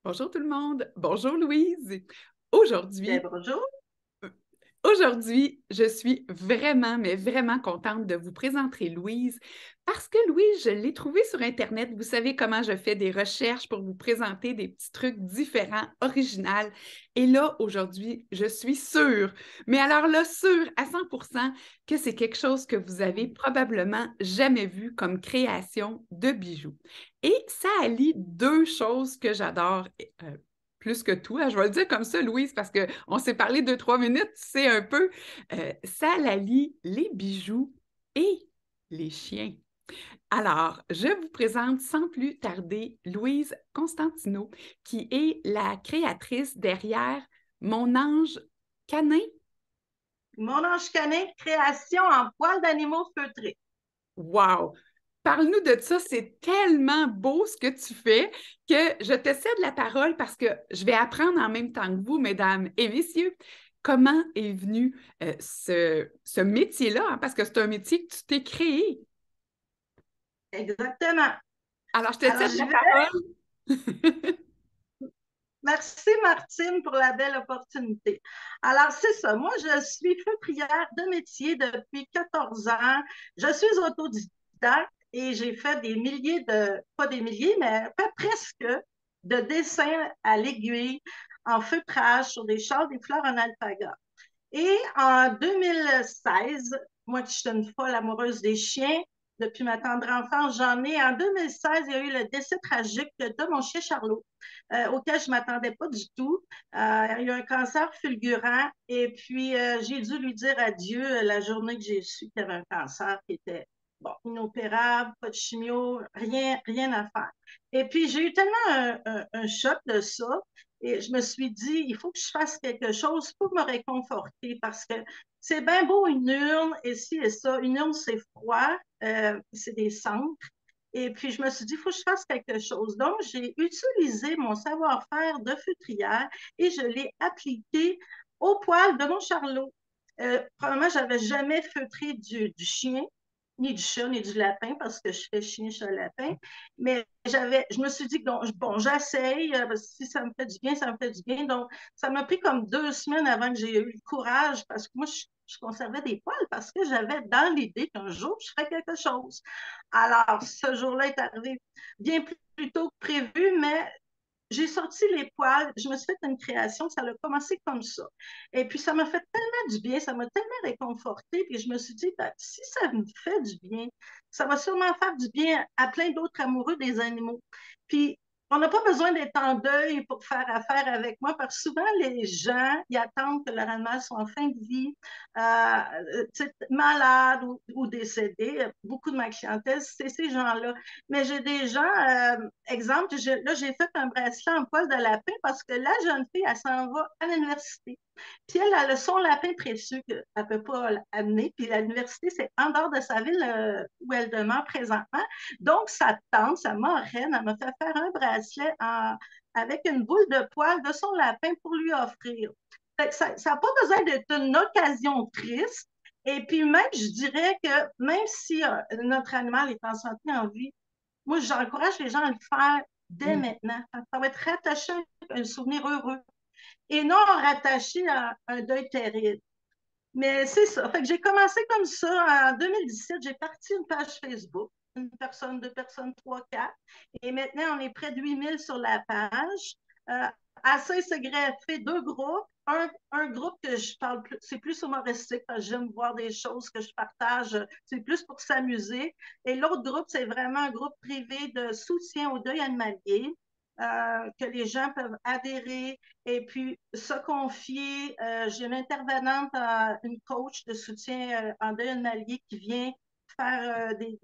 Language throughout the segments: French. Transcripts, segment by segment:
Bonjour tout le monde. Bonjour Louise. Aujourd'hui, Bonjour. aujourd'hui, je suis vraiment, mais vraiment contente de vous présenter Louise parce que Louise, je l'ai trouvée sur Internet. Vous savez comment je fais des recherches pour vous présenter des petits trucs différents, originaux. Et là, aujourd'hui, je suis sûre, mais alors là, sûre à 100% que c'est quelque chose que vous avez probablement jamais vu comme création de bijoux. Et ça allie deux choses que j'adore. Plus que tout, hein, je vais le dire comme ça, Louise, parce qu'on s'est parlé 2, 3 minutes, tu sais un peu. Ça allie les bijoux et les chiens. Alors, je vous présente sans plus tarder Louise Constantino, qui est la créatrice derrière Mon ange canin. Mon ange canin, création en poils d'animaux feutrés. Wow! Parle-nous de ça, c'est tellement beau ce que tu fais que je te cède la parole parce que je vais apprendre en même temps que vous, mesdames et messieurs, comment est venu ce métier-là, hein, parce que c'est un métier que tu t'es créé. Exactement. Alors, je te Alors, cède je la vais. parole. Merci, Martine, pour la belle opportunité. Alors, c'est ça. Moi, je suis feutrière de métier depuis 14 ans. Je suis autodidacte et j'ai fait des milliers pas des milliers, mais presque de dessins à l'aiguille en feutrage sur des châles, des fleurs en alpaga. Et en 2016, moi qui suis une folle amoureuse des chiens, depuis ma tendre enfance, j'en ai. En 2016, il y a eu le décès tragique de mon chien Charlot, auquel je ne m'attendais pas du tout. Il a eu un cancer fulgurant et puis j'ai dû lui dire adieu la journée que j'ai su qu'il y avait un cancer qui était bon, inopérable, pas de chimio, rien, rien à faire. Et puis j'ai eu tellement un choc de ça et je me suis dit, il faut que je fasse quelque chose pour me réconforter parce que c'est bien beau une urne, et ci et ça. Une urne, c'est froid, c'est des cendres. Et puis, je me suis dit, il faut que je fasse quelque chose. Donc, j'ai utilisé mon savoir-faire de feutrière et je l'ai appliqué au poil de mon charlot. Probablement, je n'avais jamais feutré du chien, ni du chat, ni du lapin, parce que je fais chien, chat, lapin. Mais je me suis dit, bon, j'essaye, si ça me fait du bien, ça me fait du bien. Donc, ça m'a pris comme 2 semaines avant que j'ai eu le courage, parce que moi, je conservais des poils, parce que j'avais dans l'idée qu'un jour, je ferais quelque chose. Alors, ce jour-là est arrivé bien plus tôt que prévu, mais j'ai sorti les poils, je me suis fait une création, ça a commencé comme ça. Et puis, ça m'a fait tellement du bien, ça m'a tellement réconfortée, puis je me suis dit, ben, si ça me fait du bien, ça va sûrement faire du bien à plein d'autres amoureux des animaux. Puis, on n'a pas besoin d'être en deuil pour faire affaire avec moi, parce que souvent, les gens, ils attendent que leur animal soit en fin de vie, malade ou décédé. Beaucoup de ma clientèle, c'est ces gens-là. Mais j'ai des gens, exemple, là, j'ai fait un bracelet en poil de lapin parce que la jeune fille, elle s'en va à l'université. Puis elle a son lapin précieux qu'elle ne peut pas amener. Puis l'université, c'est en dehors de sa ville où elle demeure présentement. Donc, sa tante, sa marraine, elle m'a fait faire un bracelet avec une boule de poil de son lapin pour lui offrir. Ça n'a pas besoin d'être une occasion triste. Et puis même, je dirais que même si notre animal est en santé, en vie, moi, j'encourage les gens à le faire dès Mm. maintenant. Ça va être rattaché à un souvenir heureux et non rattaché à un deuil terrible. Mais c'est ça. Fait que j'ai commencé comme ça. En 2017, j'ai parti une page Facebook. Une personne, deux personnes, trois, quatre. Et maintenant, on est près de 8000 sur la page. Euh, à ça, il s'est greffé deux groupes. Un groupe que je parle plus, c'est plus humoristique parce que j'aime voir des choses que je partage. C'est plus pour s'amuser. Et l'autre groupe, c'est vraiment un groupe privé de soutien au deuil animalier. Que les gens peuvent adhérer et puis se confier. J'ai une intervenante, une coach de soutien en deuil animalier qui vient faire des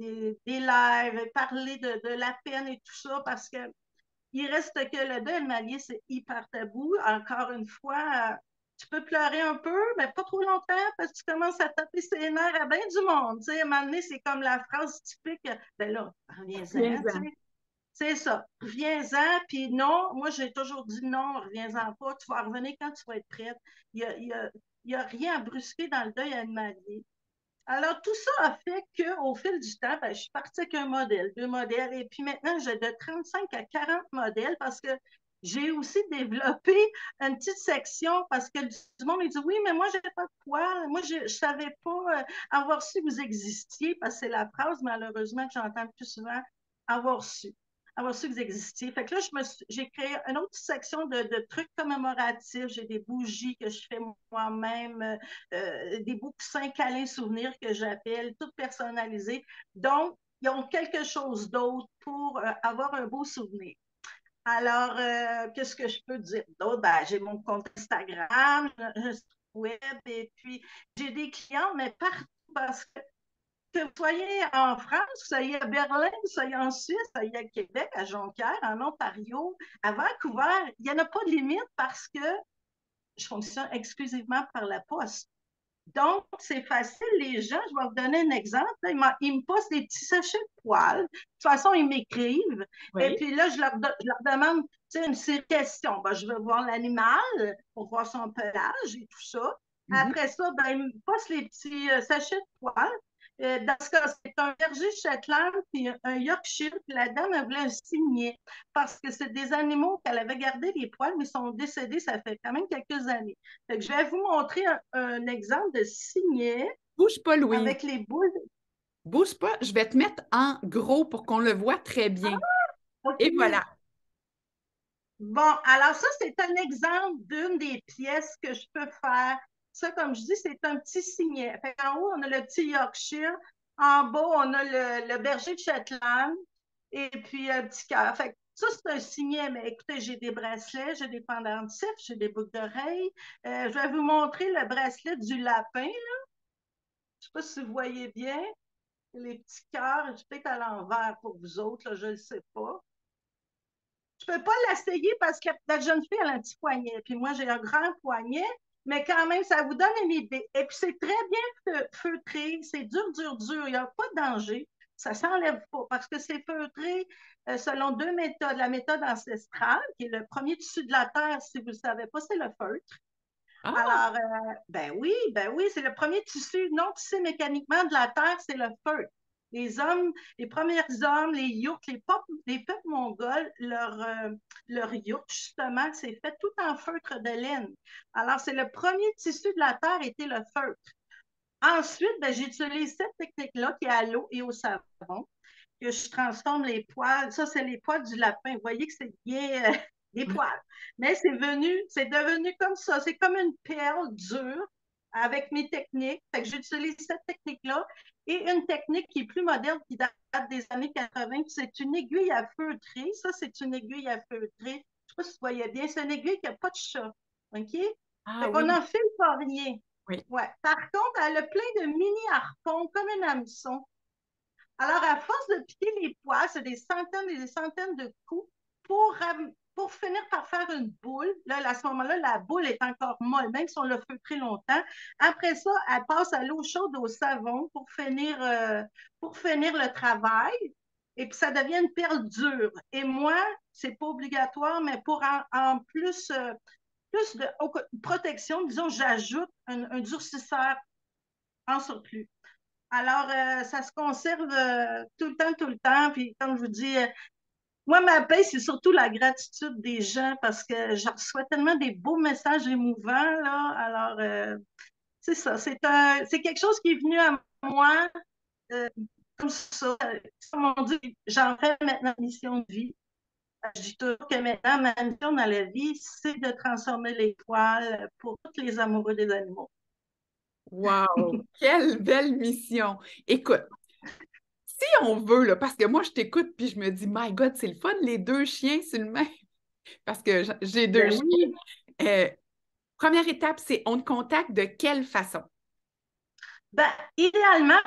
lives, et parler de la peine et tout ça parce que il reste que le deuil animalier, c'est hyper tabou. Encore une fois, tu peux pleurer un peu, mais pas trop longtemps parce que tu commences à taper ses nerfs à bien du monde. Tu sais, à un moment donné, c'est comme la phrase typique, ben là, reviens-en, tu Reviens-en. sais. C'est ça. Reviens-en, puis non, moi j'ai toujours dit non, reviens-en pas, tu vas revenir quand tu vas être prête. Il y a rien à brusquer dans le deuil animalier. Alors, tout ça a fait qu'au fil du temps, ben, je suis partie avec un modèle, deux modèles, et puis maintenant, j'ai de 35 à 40 modèles parce que J'ai aussi développé une petite section parce que du monde me dit oui, mais moi, j'ai pas de poils. Moi, je ne savais pas avoir su que vous existiez parce que c'est la phrase, malheureusement, que j'entends le plus souvent avoir su. Avoir su que vous existiez. Fait que là, j'ai créé une autre section de trucs commémoratifs. J'ai des bougies que je fais moi-même, des bouquins câlins souvenirs que j'appelle, toutes personnalisées. Donc, ils ont quelque chose d'autre pour avoir un beau souvenir. Alors, qu'est-ce que je peux dire d'autre? Ben, j'ai mon compte Instagram, un site web, et puis j'ai des clients, mais partout, parce que vous soyez en France, que vous soyez à Berlin, que vous soyez en Suisse, que vous soyez à Québec, à Jonquière, en Ontario, à Vancouver, il n'y en a pas de limite parce que je fonctionne exclusivement par la poste. Donc, c'est facile, les gens, je vais vous donner un exemple. Là, ils me posent des petits sachets de poils. De toute façon, ils m'écrivent. Et Oui. puis là, je leur demande une série de questions. Ben, je veux voir l'animal pour voir son pelage et tout ça. Mhm. Après ça, ben, ils me posent les petits sachets de poils. Dans ce cas, c'est un berger Shetland puis un Yorkshire. Puis la dame, elle voulait un signet parce que c'est des animaux qu'elle avait gardé les poils, mais ils sont décédés, ça fait quand même quelques années. Fait que je vais vous montrer un exemple de signet Bouge pas, Louise. avec les boules. Bouge pas. Je vais te mettre en gros pour qu'on le voit très bien. Et OK. voilà. Bon, alors ça, c'est un exemple d'une des pièces que je peux faire. Ça, comme je dis, c'est un petit signet. Fait en haut, on a le petit Yorkshire. En bas, on a le berger de Shetland. Et puis un petit cœur. Fait que ça, c'est un signet. Mais écoutez, j'ai des bracelets, j'ai des pendentifs, j'ai des boucles d'oreilles. Je vais vous montrer le bracelet du lapin. Je ne sais pas si vous voyez bien. Les petits cœurs, peut-être à l'envers pour vous autres, là, je ne le sais pas. Je ne peux pas l'essayer parce que la jeune fille a un petit poignet, puis moi j'ai un grand poignet, mais quand même, ça vous donne une idée. Et puis c'est très bien feutré, c'est dur, dur, dur, il n'y a pas de danger, ça ne s'enlève pas parce que c'est feutré selon deux méthodes. La méthode ancestrale, qui est le premier tissu de la Terre, si vous ne le savez pas, c'est le feutre. Ah, Alors, ben oui, c'est le premier tissu non tissé mécaniquement de la Terre, c'est le feutre. Les hommes, les premiers hommes, les yurts, les peuples mongols, leur yurt, justement, c'est fait tout en feutre de laine. Alors, c'est le premier tissu de la Terre était le feutre. Ensuite, ben, j'utilise cette technique-là qui est à l'eau et au savon, que je transforme les poils. Ça, c'est les poils du lapin. Vous voyez que c'est bien des poils. Mais c'est devenu comme ça. C'est comme une perle dure avec mes techniques. Fait que j'utilise cette technique-là et une technique qui est plus moderne, qui date des années 80. C'est une aiguille à feutrer. Ça, c'est une aiguille à feutrer. Je ne sais pas si vous voyez bien. C'est une aiguille qui n'a pas de chat. OK? ah Fait qu'on oui, n'en file pas rien. oui. Ouais. Par contre, elle a plein de mini-harpons, comme un hameçon. Alors, à force de piquer les poils, c'est des centaines et des centaines de coups pour finir par faire une boule. Là, à ce moment-là, la boule est encore molle, même si on l'a feutré longtemps. Après ça, elle passe à l'eau chaude au savon pour finir le travail. Et puis, ça devient une perle dure. Et moi, c'est pas obligatoire, mais pour en plus, plus de protection, disons, j'ajoute un durcisseur en surplus. Alors, ça se conserve tout le temps. Puis, comme je vous dis, moi, ma paix, c'est surtout la gratitude des gens parce que je reçois tellement des beaux messages émouvants, là. Alors, c'est ça. C'est quelque chose qui est venu à moi comme ça. Comme on dit, j'en fais maintenant une mission de vie. Je dis toujours que maintenant, ma mission dans la vie, c'est de transformer les poils pour tous les amoureux des animaux. Wow, quelle belle mission. Écoute, si on veut, là, parce que moi, je t'écoute puis je me dis, My God, c'est le fun, les deux chiens sur le même. Parce que j'ai deux Ben chiens. oui. Euh, Première étape, c'est on te contacte de quelle façon? Ben, idéalement,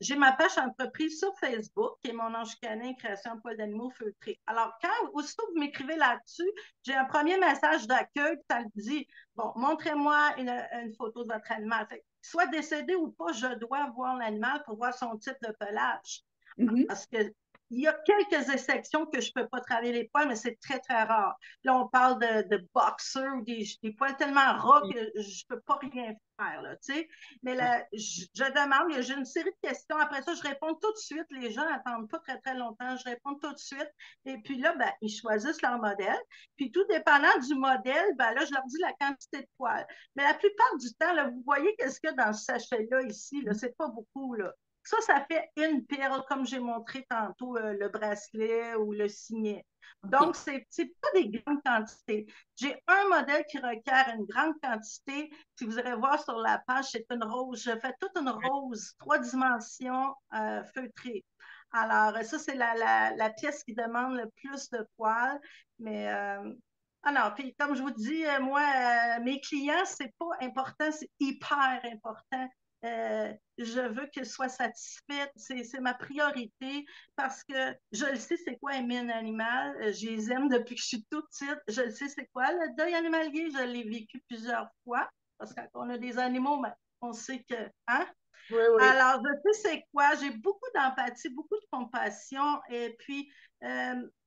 j'ai ma page entreprise sur Facebook, qui est mon ange canin, création de poils d'animaux feutrés. Alors, aussitôt que vous m'écrivez là-dessus, j'ai un premier message d'accueil, ça me dit, bon, montrez-moi une photo de votre animal. Fait, soit décédé ou pas, je dois voir l'animal pour voir son type de pelage. Mhm. Parce qu'il il y a quelques exceptions que je ne peux pas travailler les poils, mais c'est très, très rare. Là, on parle de boxers ou des poils tellement ras que je ne peux pas rien faire, là, tu sais. Mais là, je demande, j'ai une série de questions. Après ça, je réponds tout de suite. Les gens n'attendent pas très, très longtemps. Je réponds tout de suite. Et puis là, ben, ils choisissent leur modèle. Puis tout dépendant du modèle, ben là, je leur dis la quantité de poils. Mais la plupart du temps, là, vous voyez qu'est-ce qu'il y a dans ce sachet-là ici, là, c'est pas beaucoup, là. Ça fait une perle, comme j'ai montré tantôt, le bracelet ou le signet. Donc, c'est pas des grandes quantités. J'ai un modèle qui requiert une grande quantité. Si vous irez voir sur la page, c'est une rose. Je fais toute une rose, 3 dimensions feutrée. Alors, ça, c'est la pièce qui demande le plus de poils. Mais, ah non, puis comme je vous dis, moi, mes clients, c'est pas important, c'est hyper important. Je veux qu'ils soient satisfaits. C'est ma priorité parce que je le sais c'est quoi aimer un animal. Je les aime depuis que je suis toute petite. Je le sais c'est quoi. Le deuil animalier, je l'ai vécu plusieurs fois parce que quand on a des animaux, ben, on sait que, hein? Oui, oui. Alors, je sais c'est quoi. J'ai beaucoup d'empathie, beaucoup de compassion. Et puis,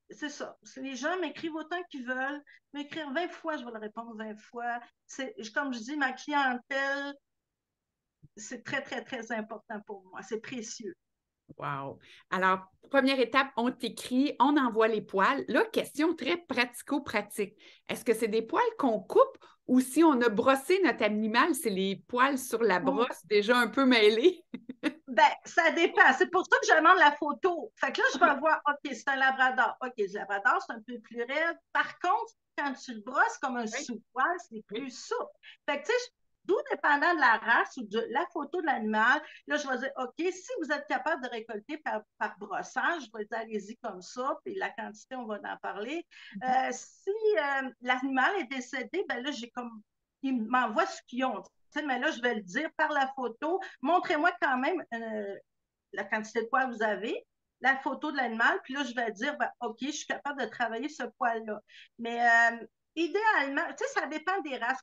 c'est ça. Les gens m'écrivent autant qu'ils veulent. M'écrire 20 fois, je vais leur répondre 20 fois. Comme je dis, ma clientèle, c'est très, très, très important pour moi. C'est précieux. Wow. Alors, première étape, on t'écrit, on envoie les poils. Là, question très pratico-pratique. Est-ce que c'est des poils qu'on coupe ou si on a brossé notre animal, c'est les poils sur la brosse déjà un peu mêlés? Ben, ça dépend. C'est pour ça que je demande la photo. Fait que là, je vais voir, OK, c'est un labrador. OK, le labrador, c'est un peu plus raide. Par contre, quand tu le brosses comme un Oui, sous-poil, c'est oui. plus souple. Fait que, tu sais, tout dépendant de la race ou de la photo de l'animal, là, je vais dire, OK, si vous êtes capable de récolter par brossage, je vais dire, allez-y comme ça, puis la quantité, on va en parler. Si l'animal est décédé, ben là, j'ai comme, ils m'envoient ce qu'ils ont. Mais là, je vais le dire par la photo. Montrez-moi quand même la quantité de poils que vous avez, la photo de l'animal, puis là, je vais dire, ben, OK, je suis capable de travailler ce poil-là. Mais idéalement, tu sais, ça dépend des races.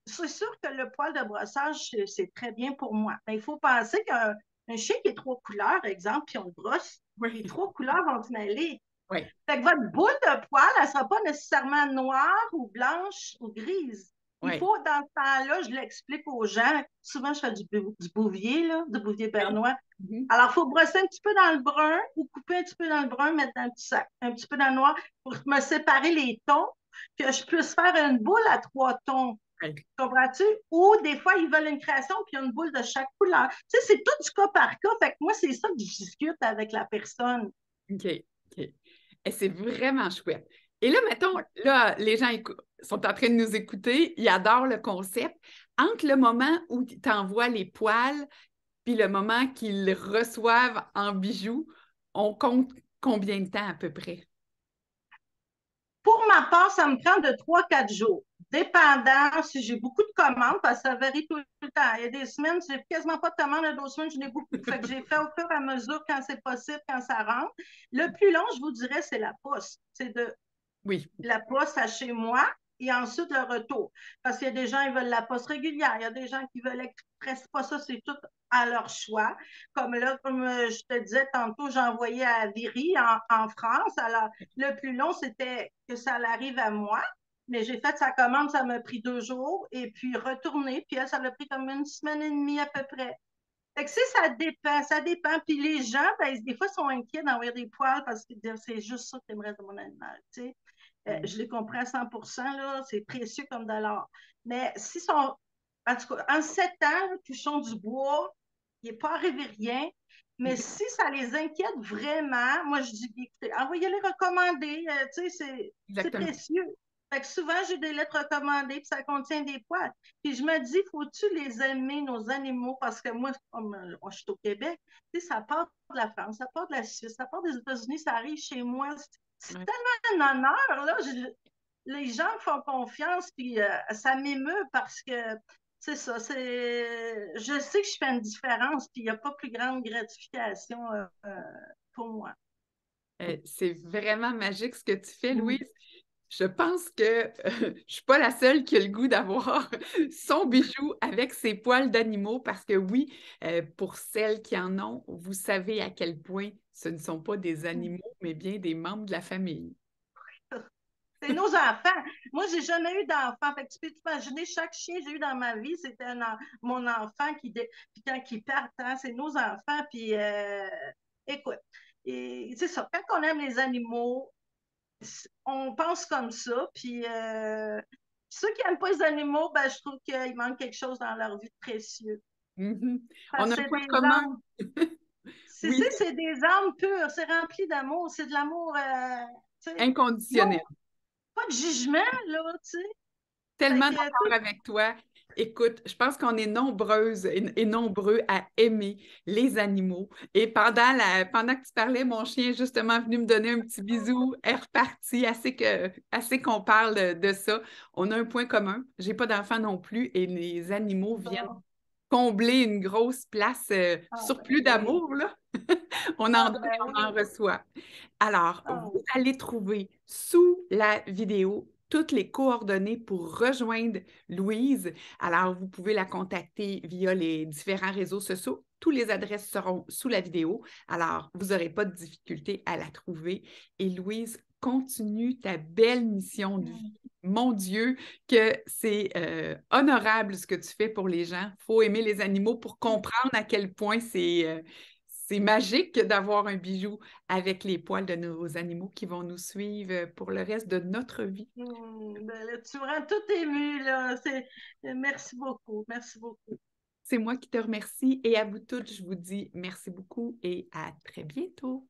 C'est sûr que le poil de brossage, c'est très bien pour moi. Mais il faut penser qu'un chien qui est 3 couleurs, exemple, puis on le brosse, les Oui. 3 couleurs vont se mêler. Oui. Fait que votre boule de poil, elle ne sera pas nécessairement noire ou blanche ou grise. Il Oui. faut, dans ce temps-là, je l'explique aux gens. Souvent, je fais du bouvier, là, du bouvier Oui. bernois. Mhm. Alors, il faut brosser un petit peu dans le brun ou couper un petit peu dans le brun, mettre dans un petit sac, un petit peu dans le noir pour me séparer les tons, que je puisse faire une boule à 3 tons. Oui. Comprends-tu? Ou des fois, ils veulent une création puis il y a une boule de chaque couleur. Tu sais, c'est tout du cas par cas. Fait que moi, c'est ça que je discute avec la personne. OK. OK. Et c'est vraiment chouette. Et là, mettons, là, les gens sont en train de nous écouter, ils adorent le concept. Entre le moment où tu envoies les poils puis le moment qu'ils reçoivent en bijoux, on compte combien de temps à peu près? Pour ma part, ça me prend de 3 4 jours, dépendant si j'ai beaucoup de commandes, parce que ça varie tout le temps. Il y a des semaines, j'ai quasiment pas de commandes, il y a d'autres semaines, j'en ai beaucoup. Fait que j'ai fait au fur et à mesure quand c'est possible, quand ça rentre. Le plus long, je vous dirais, c'est la poste. C'est de Oui. la poste à chez moi et ensuite le retour. Parce qu'il y a des gens qui veulent la poste régulière, il y a des gens qui veulent express pas ça, c'est tout à leur choix. Comme là, comme je te disais tantôt, j'ai envoyé à Viry en France. Alors, le plus long, c'était que ça arrive à moi. Mais j'ai fait sa commande, ça m'a pris 2 jours. Et puis retourner, puis elle, ça l'a pris comme une semaine et demie à peu près. Fait que ça dépend, ça dépend. Puis les gens, ben, des fois, sont inquiets d'envoyer des poils parce que c'est juste ça que tu aimerais de mon animal. Tu sais. Je les comprends à 100%, là, c'est précieux comme de l'or. Mais s'ils sont, en tout cas, en 7 ans, touchons du bois, il n'est pas arrivé rien. Mais si ça les inquiète vraiment, moi, je dis, écoutez, envoyez-les recommander. Tu sais, c'est Exactement. précieux. Fait que souvent, j'ai des lettres recommandées, puis ça contient des poils. Puis je me dis, faut-tu les aimer, nos animaux? Parce que moi, comme je suis au Québec, tu sais, ça part de la France, ça part de la Suisse, ça part des États-Unis, ça arrive chez moi. C'est Ouais. tellement un honneur, là. Les gens me font confiance, puis ça m'émeut parce que c'est ça. Je sais que je fais une différence, puis il n'y a pas plus grande gratification pour moi. C'est vraiment magique ce que tu fais, Mm. Louise. Je pense que je ne suis pas la seule qui a le goût d'avoir son bijou avec ses poils d'animaux parce que oui, pour celles qui en ont, vous savez à quel point ce ne sont pas des animaux, mais bien des membres de la famille. C'est nos enfants. Moi, j'ai jamais eu d'enfant. Fait que tu peux t'imaginer, chaque chien que j'ai eu dans ma vie, c'était mon enfant puis quand ils partent, hein, c'est nos enfants. Puis, écoute, c'est ça. Quand on aime les animaux, on pense comme ça. Puis, ceux qui n'aiment pas les animaux, ben, je trouve qu'il manque quelque chose dans leur vie de précieux. Mhm. On Parce a que un c'est point des commun. âmes. Oui, C'est des âmes pures. C'est rempli d'amour. C'est de l'amour, tu sais. inconditionnel. Non, pas de jugement, là, tu sais. Fait Tellement que, d'accord avec toi. Écoute, je pense qu'on est nombreuses et nombreux à aimer les animaux. Et pendant que tu parlais, mon chien est justement venu me donner un petit bisou, est reparti, assez qu'on parle de ça. On a un point commun. J'ai pas d'enfant non plus et les animaux viennent bon, combler une grosse place, ah surplus ben oui, d'amour, là. On en ah donne, ben on en oui, reçoit. Alors, ah vous oui. allez trouver sous la vidéo toutes les coordonnées pour rejoindre Louise. Alors, vous pouvez la contacter via les différents réseaux sociaux. Toutes les adresses seront sous la vidéo. Alors, vous n'aurez pas de difficulté à la trouver. Et Louise, continue ta belle mission de vie. Mm. Mon Dieu, que c'est honorable ce que tu fais pour les gens. Il faut aimer les animaux pour comprendre à quel point c'est magique d'avoir un bijou avec les poils de nos animaux qui vont nous suivre pour le reste de notre vie. Ben là, tu me rends tout ému, là. Merci beaucoup, merci beaucoup. C'est moi qui te remercie et à vous toutes, je vous dis merci beaucoup et à très bientôt.